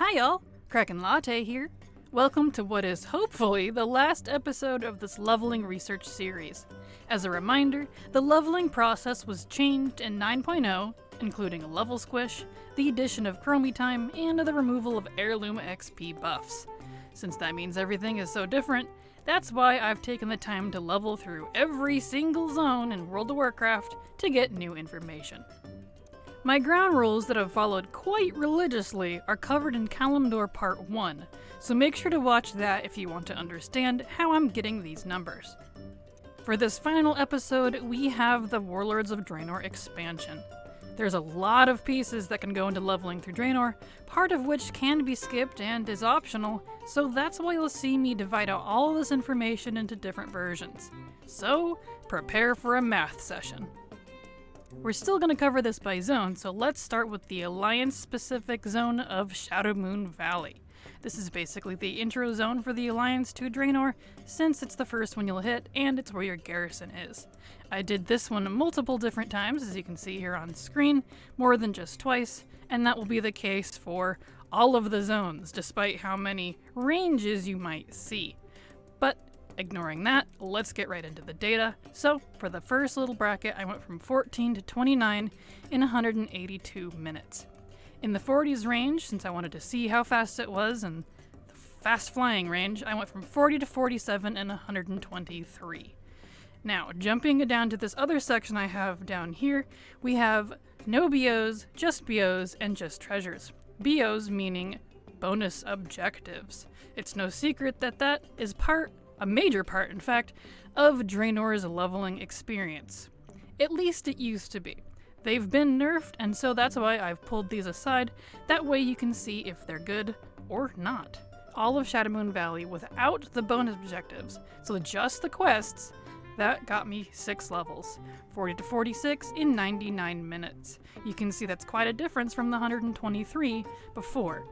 Hi y'all, Kraken Latte here. Welcome to what is hopefully the last episode of this leveling research series. As a reminder, the leveling process was changed in 9.0, including a level squish, the addition of chromie time, and the removal of heirloom XP buffs. Since that means everything is so different, that's why I've taken the time to level through every single zone in World of Warcraft to get new information. My ground rules that I've followed quite religiously are covered in Kalimdor Part 1, so make sure to watch that if you want to understand how I'm getting these numbers. For this final episode, we have the Warlords of Draenor expansion. There's a lot of pieces that can go into leveling through Draenor, part of which can be skipped and is optional, so that's why you'll see me divide out all this information into different versions. So, prepare for a math session. We're still going to cover this by zone, so let's start with the Alliance-specific zone of Shadowmoon Valley. This is basically the intro zone for the Alliance to Draenor, since it's the first one you'll hit, and it's where your garrison is. I did this one multiple different times, as you can see here on screen, more than just twice, and that will be the case for all of the zones, despite how many ranges you might see. But ignoring that, let's get right into the data. So, for the first little bracket, I went from 14 to 29 in 182 minutes. In the 40s range, since I wanted to see how fast it was, and the fast flying range, I went from 40 to 47 in 123. Now, jumping down to this other section I have down here, we have no BOs, just BOs, and just treasures. BOs meaning bonus objectives. It's no secret that that is a major part, in fact, of Draenor's leveling experience. At least it used to be. They've been nerfed, and so that's why I've pulled these aside. That way you can see if they're good or not. All of Shadowmoon Valley without the bonus objectives, so just the quests, that got me 6 levels. 40 to 46 in 99 minutes. You can see that's quite a difference from the 123 before.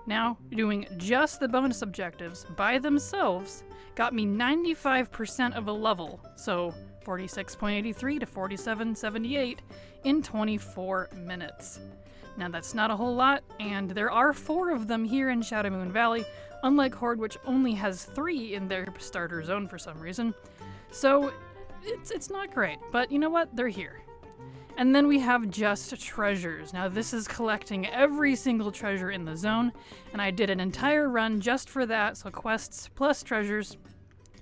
Now, doing just the bonus objectives by themselves got me 95% of a level, so 46.83 to 47.78 in 24 minutes. Now that's not a whole lot, and there are 4 of them here in Shadowmoon Valley, unlike Horde, which only has 3 in their starter zone for some reason. So it's not great, but you know what? They're here. And then we have just treasures. Now this is collecting every single treasure in the zone, and I did an entire run just for that, so quests plus treasures,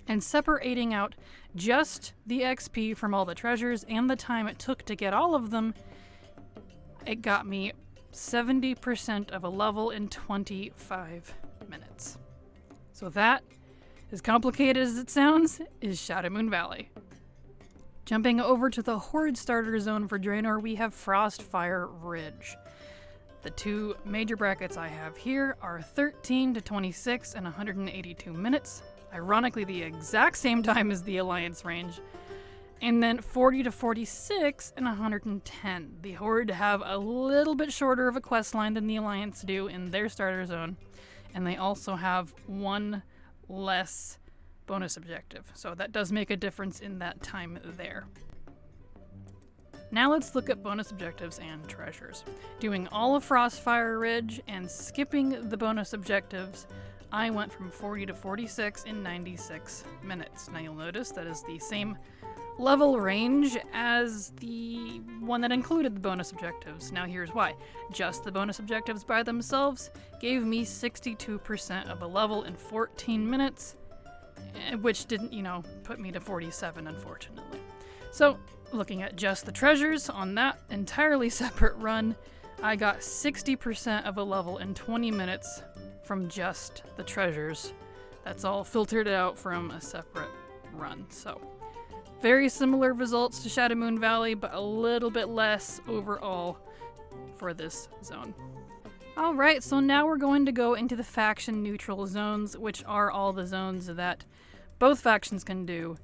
and separating out just the XP from all the treasures and the time it took to get all of them, it got me 70% of a level in 25 minutes. So that, as complicated as it sounds, is Shadowmoon Valley. Jumping over to the Horde starter zone for Draenor, we have Frostfire Ridge. The 2 major brackets I have here are 13 to 26 and 182 minutes, ironically the exact same time as the Alliance range, and then 40 to 46 and 110. The Horde have a little bit shorter of a quest line than the Alliance do in their starter zone, and they also have 1 less bonus objective, so that does make a difference in that time there. Now let's look at bonus objectives and treasures. Doing all of Frostfire Ridge and skipping the bonus objectives, I went from 40 to 46 in 96 minutes. Now you'll notice that is the same level range as the one that included the bonus objectives. Now here's why. Just the bonus objectives by themselves gave me 62% of a level in 14 minutes, which didn't, put me to 47, unfortunately. So, looking at just the treasures on that entirely separate run, I got 60% of a level in 20 minutes from just the treasures. That's all filtered out from a separate run. So, very similar results to Shadowmoon Valley, but a little bit less overall for this zone. Alright, so now we're going to go into the faction neutral zones, which are all the zones that both factions can do.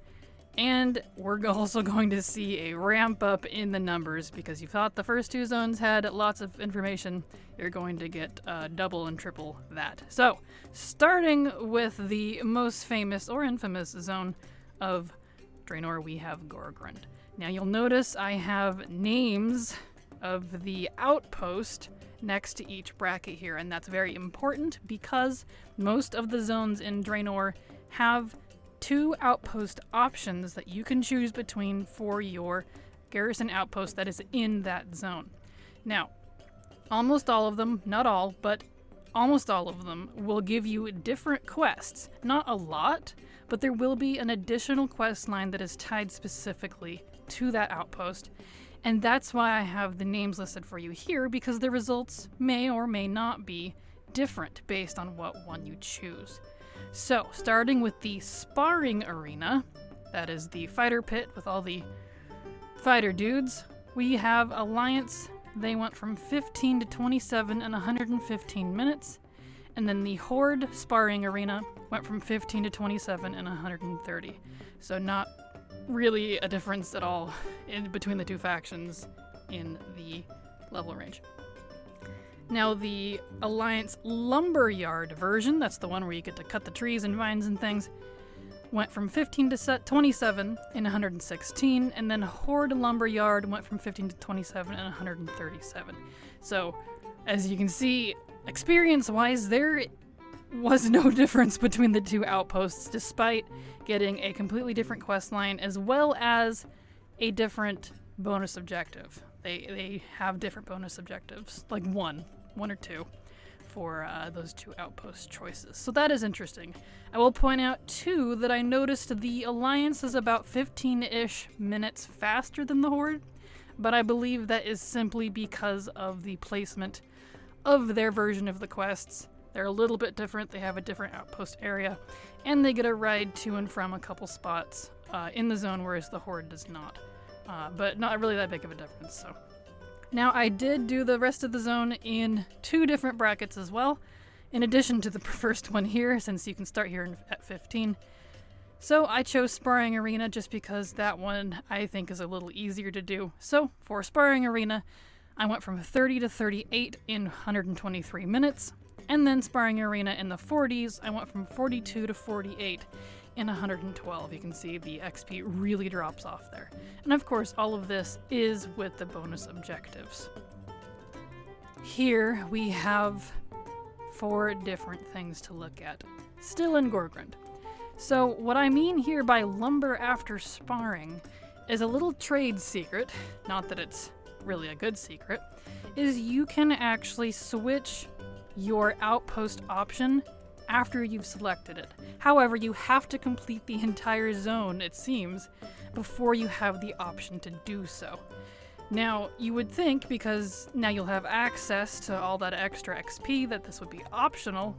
And we're also going to see a ramp up in the numbers, because you thought the first 2 zones had lots of information, you're going to get double and triple that. So, starting with the most famous or infamous zone of Draenor, we have Gorgrond. Now you'll notice I have names of the outpost next to each bracket here, and that's very important because most of the zones in Draenor have 2 outpost options that you can choose between for your garrison outpost that is in that zone. Now, almost all of them, not all, but almost all of them will give you different quests. Not a lot, but there will be an additional quest line that is tied specifically to that outpost. And that's why I have the names listed for you here, because the results may or may not be different based on what one you choose. So, starting with the sparring arena, that is the fighter pit with all the fighter dudes, we have Alliance. They went from 15 to 27 in 115 minutes. And then the Horde sparring arena went from 15 to 27 in 130. So not really a difference at all in between the 2 factions in the level range. Now the Alliance Lumberyard version, that's the one where you get to cut the trees and vines and things, went from 15 to 27 in 116, and then Horde Lumberyard went from 15 to 27 in 137. So, as you can see, experience-wise, there was no difference between the 2 outposts, despite getting a completely different quest line as well as a different bonus objective. They have different bonus objectives, like one or 2 for those 2 outpost choices. So that is interesting. I will point out too that I noticed the Alliance is about 15-ish minutes faster than the Horde, but I believe that is simply because of the placement of their version of the quests. They're a little bit different, they have a different outpost area, and they get a ride to and from a couple spots in the zone, whereas the Horde does not. But not really that big of a difference, so. Now, I did do the rest of the zone in 2 different brackets as well, in addition to the first one here, since you can start here at 15. So I chose Sparring Arena just because that one I think is a little easier to do. So for Sparring Arena, I went from 30 to 38 in 123 minutes, and then Sparring Arena in the 40s, I went from 42 to 48 in 112. You can see the XP really drops off there. And of course, all of this is with the bonus objectives. Here we have 4 different things to look at, still in Gorgrond. So what I mean here by lumber after sparring is a little trade secret, not that it's really a good secret, is you can actually switch your outpost option after you've selected it. However, you have to complete the entire zone, it seems, before you have the option to do so. Now, you would think, because now you'll have access to all that extra XP, that this would be optimal,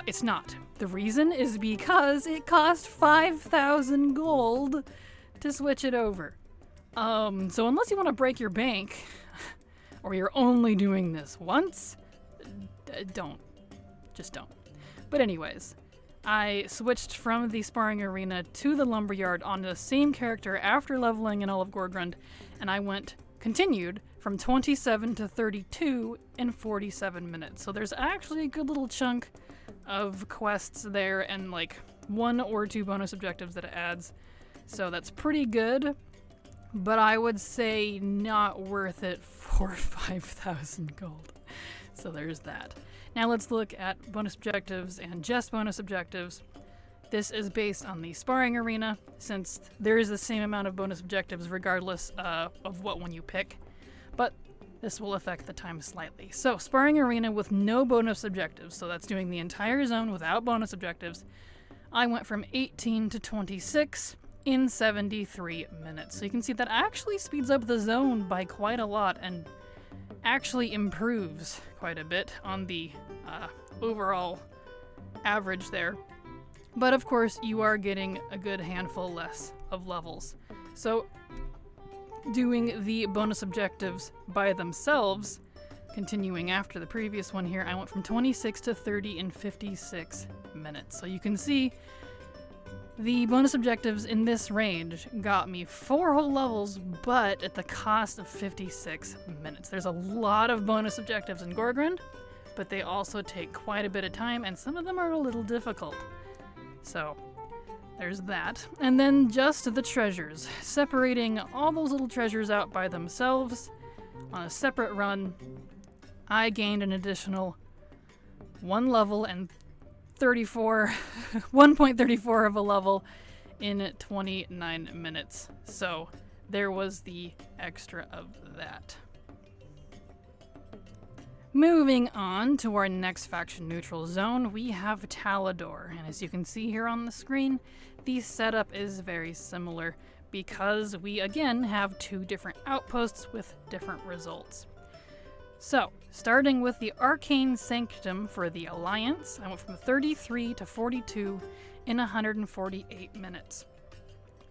it's not. The reason is because it cost 5,000 gold to switch it over. So unless you want to break your bank, or you're only doing this once, don't. Just don't. But anyways, I switched from the Sparring Arena to the Lumberyard on the same character after leveling in all of Gorgrond, and I continued from 27 to 32 in 47 minutes. So there's actually a good little chunk of quests there and like 1 or 2 bonus objectives that it adds. So that's pretty good, but I would say not worth it for 5,000 gold. So there's that. Now let's look at bonus objectives and just bonus objectives. This is based on the Sparring Arena, since there is the same amount of bonus objectives regardless of what one you pick, but this will affect the time slightly. So Sparring Arena with no bonus objectives, so that's doing the entire zone without bonus objectives, I went from 18 to 26 in 73 minutes. So you can see that actually speeds up the zone by quite a lot and actually improves quite a bit on the overall average there. But of course, you are getting a good handful less of levels. So doing the bonus objectives by themselves, continuing after the previous one here, I went from 26 to 30 in 56 minutes. So you can see the bonus objectives in this range got me 4 whole levels, but at the cost of 56 minutes. There's a lot of bonus objectives in Gorgrond, but they also take quite a bit of time, and some of them are a little difficult. So there's that. And then just the treasures. Separating all those little treasures out by themselves on a separate run, I gained an additional 1 level and 1.34 of a level in 29 minutes. So there was the extra of that. Moving on to our next faction neutral zone, we have Talador. And as you can see here on the screen, the setup is very similar because we again have 2 different outposts with different results. So, starting with the Arcane Sanctum for the Alliance, I went from 33 to 42 in 148 minutes.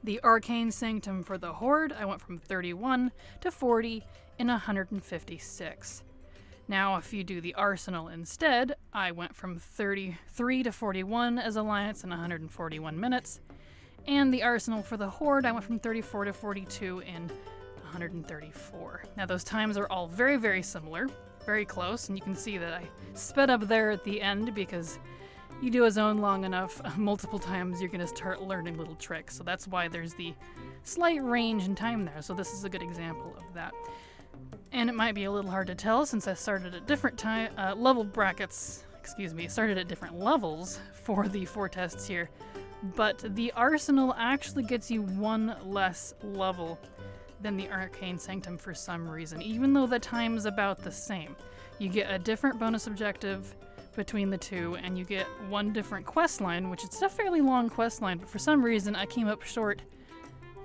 The Arcane Sanctum for the Horde, I went from 31 to 40 in 156. Now, if you do the Arsenal instead, I went from 33 to 41 as Alliance in 141 minutes. And the Arsenal for the Horde, I went from 34 to 42 in 134. Now, those times are all very, very similar, very close, and you can see that I sped up there at the end because you do a zone long enough, multiple times, you're going to start learning little tricks. So that's why there's the slight range in time there. So this is a good example of that. And it might be a little hard to tell since I started at different started at different levels for the 4 tests here. But the Arsenal actually gets you 1 less level than the Arcane Sanctum for some reason, even though the time's about the same. You get a different bonus objective between the 2, and you get 1 different quest line, which is a fairly long quest line, but for some reason I came up short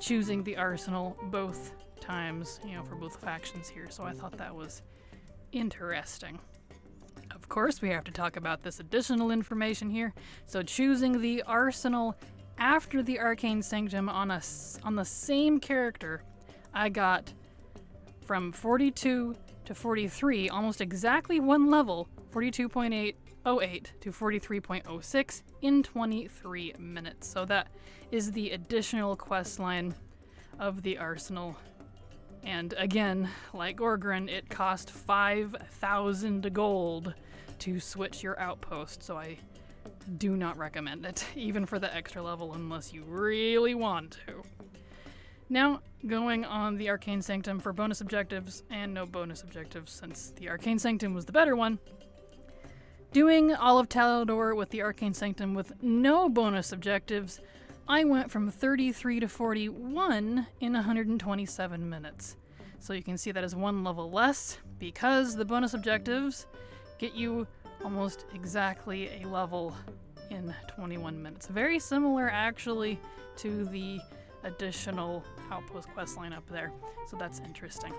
choosing the Arsenal both times, for both factions here, so I thought that was interesting. Of course, we have to talk about this additional information here. So choosing the Arsenal after the Arcane Sanctum on the same character, I got from 42 to 43, almost exactly 1 level, 42.808 to 43.06 in 23 minutes. So that is the additional quest line of the Arsenal. And again, like Gorgrond, it cost 5,000 gold to switch your outpost, so I do not recommend it, even for the extra level, unless you really want to. Now, going on the Arcane Sanctum for bonus objectives, and no bonus objectives since the Arcane Sanctum was the better one. Doing all of Talador with the Arcane Sanctum with no bonus objectives, I went from 33 to 41 in 127 minutes. So you can see that is 1 level less because the bonus objectives get you almost exactly a level in 21 minutes. Very similar actually to the additional outpost quest line up there. So that's interesting.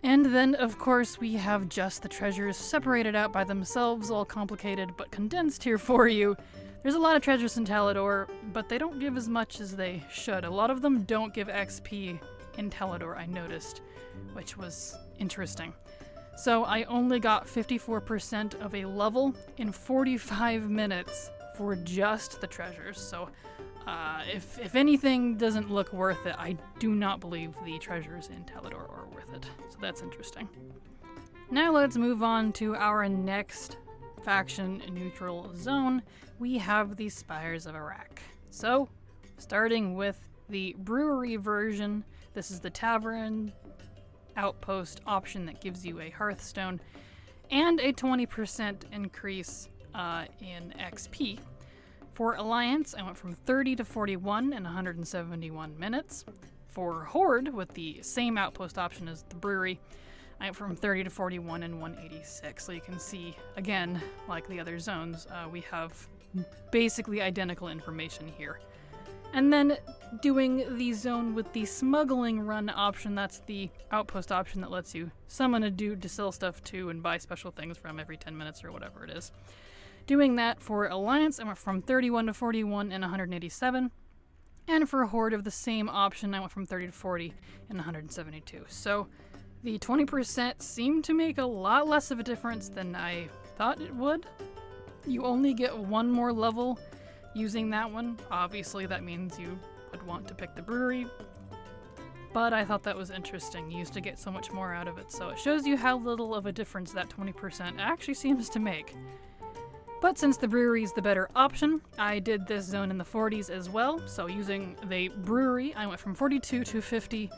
And then, of course, we have just the treasures separated out by themselves, all complicated but condensed here for you. There's a lot of treasures in Talador, but they don't give as much as they should. A lot of them don't give XP in Talador, I noticed, which was interesting. So I only got 54% of a level in 45 minutes for just the treasures. So if anything doesn't look worth it, I do not believe the treasures in Talador are worth it. So that's interesting. Now let's move on to our next faction neutral zone. We have the Spires of Arak. So, starting with the brewery version, this is the tavern outpost option that gives you a Hearthstone and a 20% increase in XP. For Alliance, I went from 30 to 41 in 171 minutes. For Horde, with the same outpost option as the brewery, I went from 30 to 41 in 186. So you can see, again, like the other zones, we have basically identical information here. And then doing the zone with the smuggling run option, that's the outpost option that lets you summon a dude to sell stuff to and buy special things from every 10 minutes or whatever it is. Doing that for Alliance, I went from 31 to 41 in 187. And for Horde of the same option, I went from 30 to 40 in 172. So the 20% seemed to make a lot less of a difference than I thought it would. You only get 1 more level using that one. Obviously, that means you would want to pick the brewery. But I thought that was interesting. You used to get so much more out of it. So it shows you how little of a difference that 20% actually seems to make. But since the brewery is the better option, I did this zone in the 40s as well. So using the brewery, I went from 42 to 50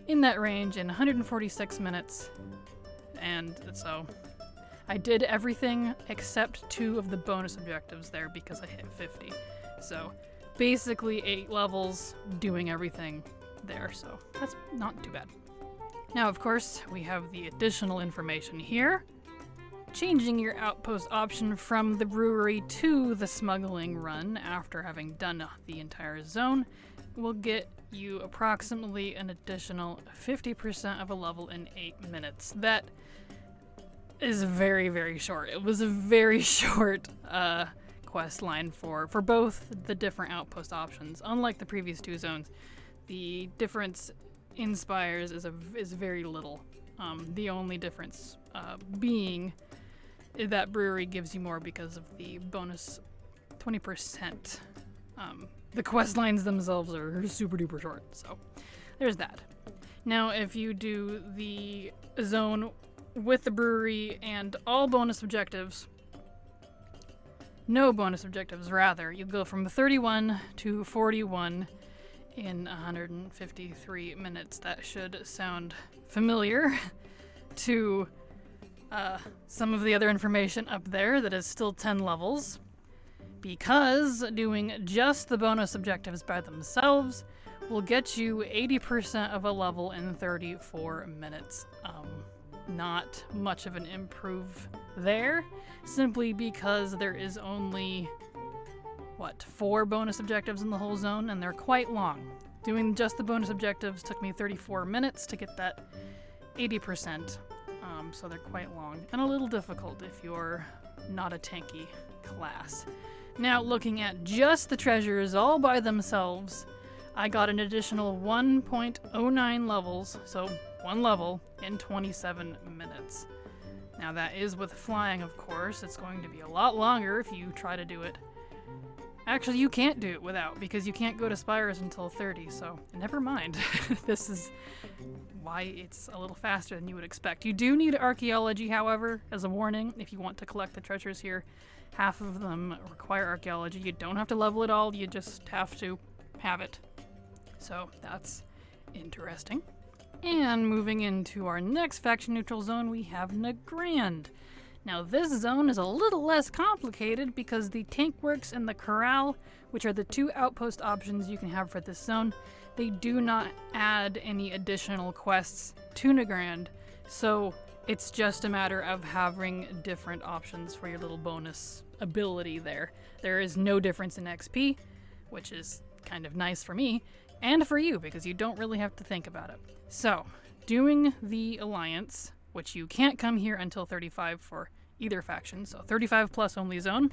in that range in 146 minutes. And so I did everything except 2 of the bonus objectives there because I hit 50. So basically 8 levels doing everything there. So that's not too bad. Now, of course, we have the additional information here. Changing your outpost option from the brewery to the smuggling run after having done the entire zone will get you approximately an additional 50% of a level in 8 minutes. That is very, very short. It was a very short quest line for both the different outpost options. Unlike the previous 2 zones, the difference in Spires is very little. The only difference being that brewery gives you more because of the bonus 20%. The quest lines themselves are super duper short, so there's that. Now, if you do the zone with the brewery and all bonus objectives, no bonus objectives rather, you go from 31 to 41 in 153 minutes. That should sound familiar to some of the other information up there that is still 10 levels, because doing just the bonus objectives by themselves will get you 80% of a level in 34 minutes. Not much of an improve there, simply because there is only, 4 bonus objectives in the whole zone, and they're quite long. Doing just the bonus objectives took me 34 minutes to get that 80%. So they're quite long and a little difficult if you're not a tanky class. Now, looking at just the treasures all by themselves, I got an additional 1.09 levels, so 1 level in 27 minutes. Now, that is with flying, of course. It's going to be a lot longer if you try to do it. Actually, you can't do it without, because you can't go to Spires until 30, so never mind. This is why it's a little faster than you would expect. You do need archaeology, however, as a warning, if you want to collect the treasures here. Half of them require archaeology. You don't have to level it all, you just have to have it. So that's interesting. And moving into our next faction neutral zone, we have Nagrand. Now, this zone is a little less complicated because the tank works and the corral, which are the 2 outpost options you can have for this zone, they do not add any additional quests to Nagrand, so it's just a matter of having different options for your little bonus ability there. There is no difference in XP, which is kind of nice for me, and for you, because you don't really have to think about it. So, doing the Alliance, which you can't come here until 35 for either faction, so 35 plus only zone,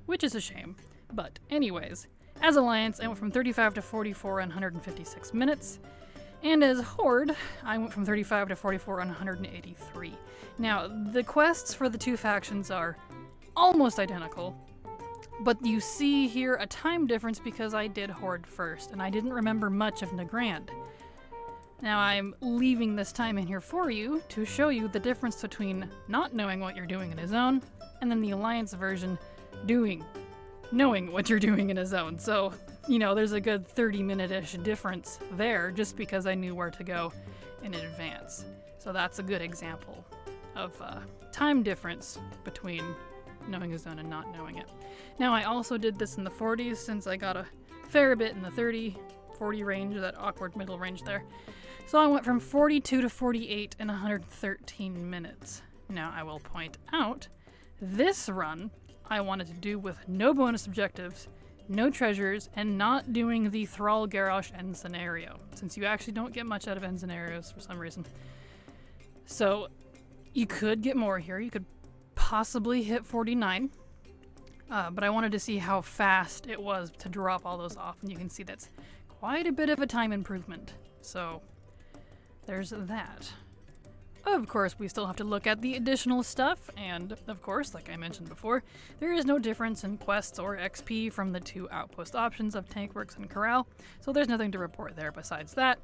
which is a shame. But anyways, as Alliance, I went from 35 to 44 in 156 minutes, and as Horde, I went from 35 to 44 in 183. Now, the quests for the 2 factions are almost identical, but you see here a time difference because I did Horde first, and I didn't remember much of Nagrand. Now, I'm leaving this time in here for you to show you the difference between not knowing what you're doing in a zone and then the Alliance version knowing what you're doing in a zone. So, there's a good 30-minute-ish difference there just because I knew where to go in advance. So that's a good example of time difference between knowing a zone and not knowing it. Now, I also did this in the 40s since I got a fair bit in the 30-40 range, that awkward middle range there. So I went from 42 to 48 in 113 minutes. Now, I will point out, this run I wanted to do with no bonus objectives, no treasures, and not doing the Thrall Garrosh end scenario, since you actually don't get much out of end scenarios for some reason. So, you could get more here. You could possibly hit 49, but I wanted to see how fast it was to drop all those off, and you can see that's quite a bit of a time improvement. So, there's that. Of course, we still have to look at the additional stuff, and of course, like I mentioned before, there is no difference in quests or XP from the 2 outpost options of Tankworks and Corral, so there's nothing to report there besides that.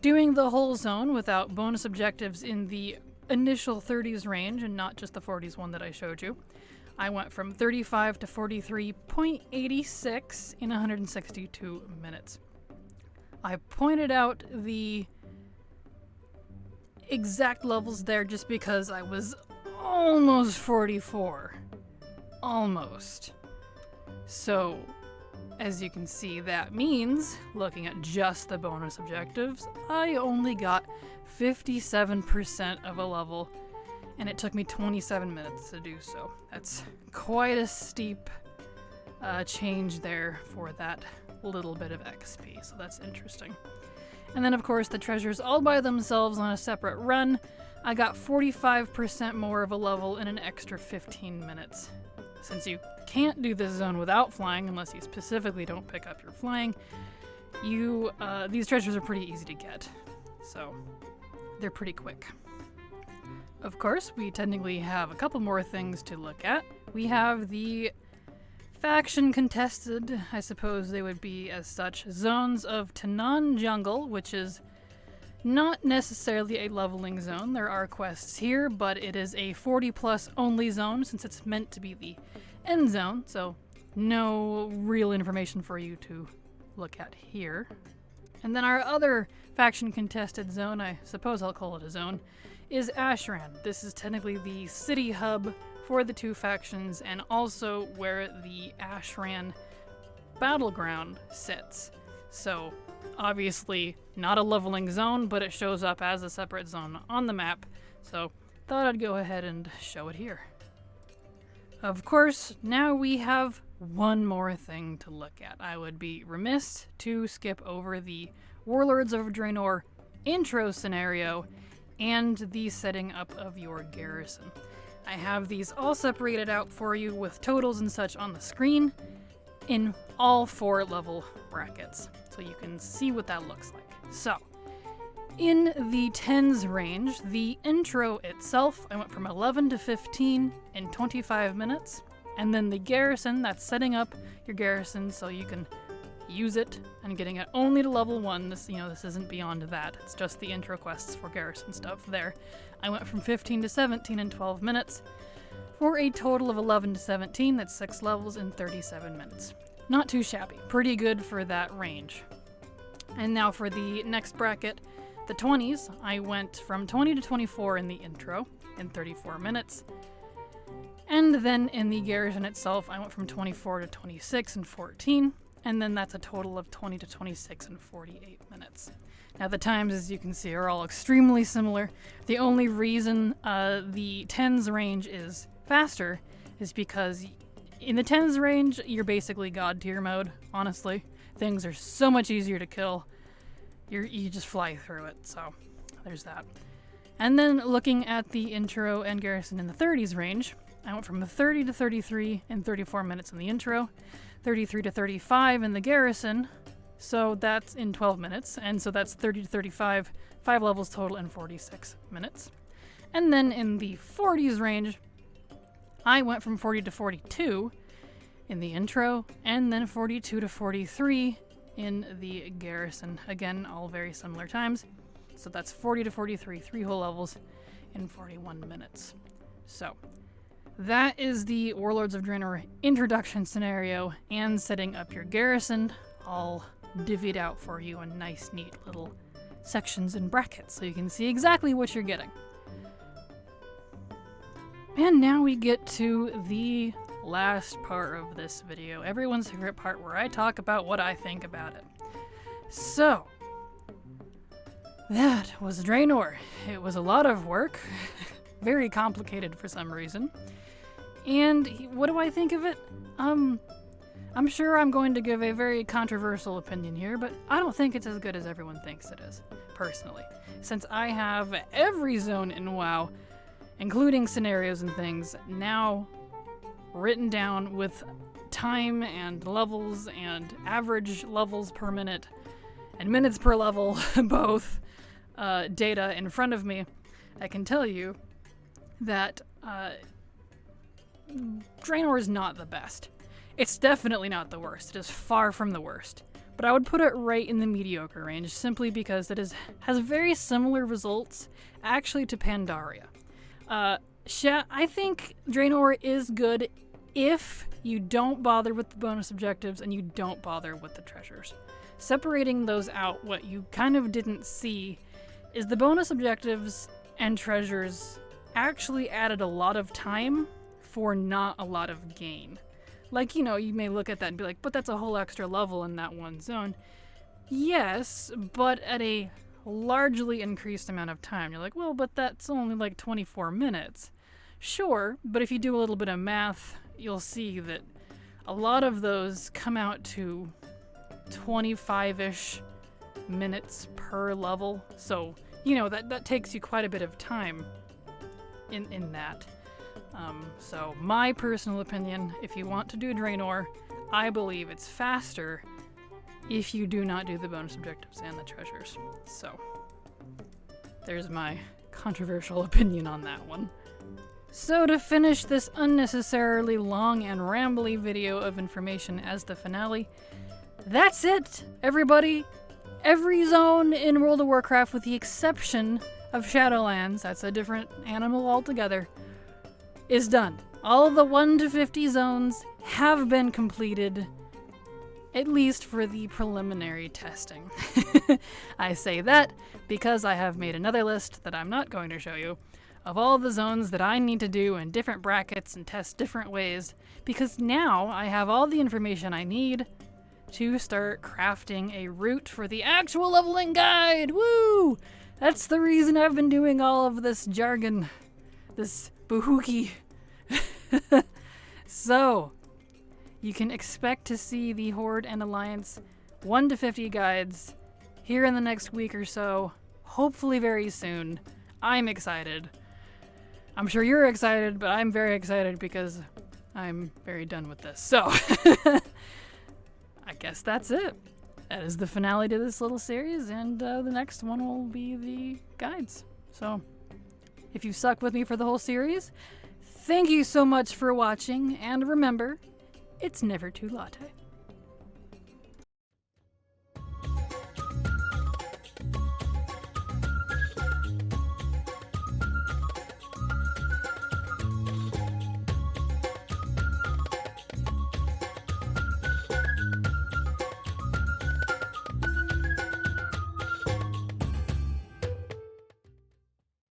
Doing the whole zone without bonus objectives in the initial 30s range, and not just the 40s one that I showed you, I went from 35 to 43.86 in 162 minutes. I pointed out the exact levels there just because I was almost 44. Almost. So, as you can see, that means, looking at just the bonus objectives, I only got 57% of a level, and it took me 27 minutes to do so. That's quite a steep change there for that little bit of XP, so that's interesting. And then, of course, the treasures all by themselves on a separate run, I got 45% more of a level in an extra 15 minutes. Since you can't do this zone without flying, unless you specifically don't pick up your flying, these treasures are pretty easy to get. So, they're pretty quick. Of course, we technically have a couple more things to look at. We have the faction contested, I suppose they would be as such, zones of Tanaan Jungle, which is not necessarily a leveling zone. There are quests here, but it is a 40 plus only zone since it's meant to be the end zone, so no real information for you to look at here. And then our other faction contested zone, I suppose I'll call it a zone, is Ashran. This is technically the city hub for the two factions and also where the Ashran battleground sits. So obviously not a leveling zone, but it shows up as a separate zone on the map, so thought I'd go ahead and show it here. Of course, now we have one more thing to look at. I would be remiss to skip over the Warlords of Draenor intro scenario and the setting up of your garrison. I have these all separated out for you with totals and such on the screen in all 4 level brackets, so you can see what that looks like. So, in the 10s range, the intro itself, I went from 11 to 15 in 25 minutes, and then the garrison, that's setting up your garrison so you can use it and getting it only to level 1. This isn't beyond that. It's just the intro quests for garrison stuff there. I went from 15 to 17 in 12 minutes for a total of 11 to 17. That's 6 levels in 37 minutes. Not too shabby. Pretty good for that range. And now for the next bracket, the 20s, I went from 20 to 24 in the intro in 34 minutes. And then in the garrison itself, I went from 24 to 26 in 14. And then that's a total of 20 to 26 in 48 minutes. Now the times, as you can see, are all extremely similar. The only reason the 10s range is faster is because in the 10s range, you're basically god tier mode, honestly. Things are so much easier to kill. You just fly through it, so there's that. And then looking at the intro and garrison in the 30s range, I went from 30 to 33 in 34 minutes in the intro, 33 to 35 in the garrison, so that's in 12 minutes, and so that's 30 to 35, 5 levels total in 46 minutes. And then in the 40s range, I went from 40 to 42 in the intro, and then 42 to 43 in the garrison. Again, all very similar times. So that's 40 to 43, 3 whole levels in 41 minutes. So that is the Warlords of Draenor introduction scenario and setting up your garrison, all divvied out for you in nice, neat little sections and brackets so you can see exactly what you're getting. And now we get to the last part of this video, everyone's favorite part where I talk about what I think about it. So, that was Draenor. It was a lot of work, very complicated for some reason. And what do I think of it? I'm sure I'm going to give a very controversial opinion here, but I don't think it's as good as everyone thinks it is, personally. Since I have every zone in WoW, including scenarios and things, now written down with time and levels and average levels per minute and minutes per level, both data in front of me, I can tell you that Draenor is not the best. It's definitely not the worst. It is far from the worst. But I would put it right in the mediocre range simply because it has very similar results actually to Pandaria. I think Draenor is good if you don't bother with the bonus objectives and you don't bother with the treasures. Separating those out, what you kind of didn't see is the bonus objectives and treasures actually added a lot of time for not a lot of gain. Like, you may look at that and be like, but that's a whole extra level in that one zone. Yes, but at a largely increased amount of time. You're like, well, but that's only like 24 minutes. Sure, but if you do a little bit of math, you'll see that a lot of those come out to 25-ish minutes per level. So, that takes you quite a bit of time in that. So my personal opinion, if you want to do Draenor, I believe it's faster if you do not do the bonus objectives and the treasures. So there's my controversial opinion on that one. So to finish this unnecessarily long and rambly video of information as the finale, that's it, everybody! Every zone in World of Warcraft, with the exception of Shadowlands, that's a different animal altogether, is done. All the 1 to 50 zones have been completed, at least for the preliminary testing. I say that because I have made another list that I'm not going to show you of all the zones that I need to do in different brackets and test different ways, because now I have all the information I need to start crafting a route for the actual leveling guide. Woo! That's the reason I've been doing all of this jargon, this boohookie. So, you can expect to see the Horde and Alliance 1 to 50 guides here in the next week or so, hopefully very soon. I'm excited. I'm sure you're excited, but I'm very excited because I'm very done with this. So, I guess that's it. That is the finale to this little series, and the next one will be the guides. So, if you stuck with me for the whole series, thank you so much for watching, and remember, it's never too latte.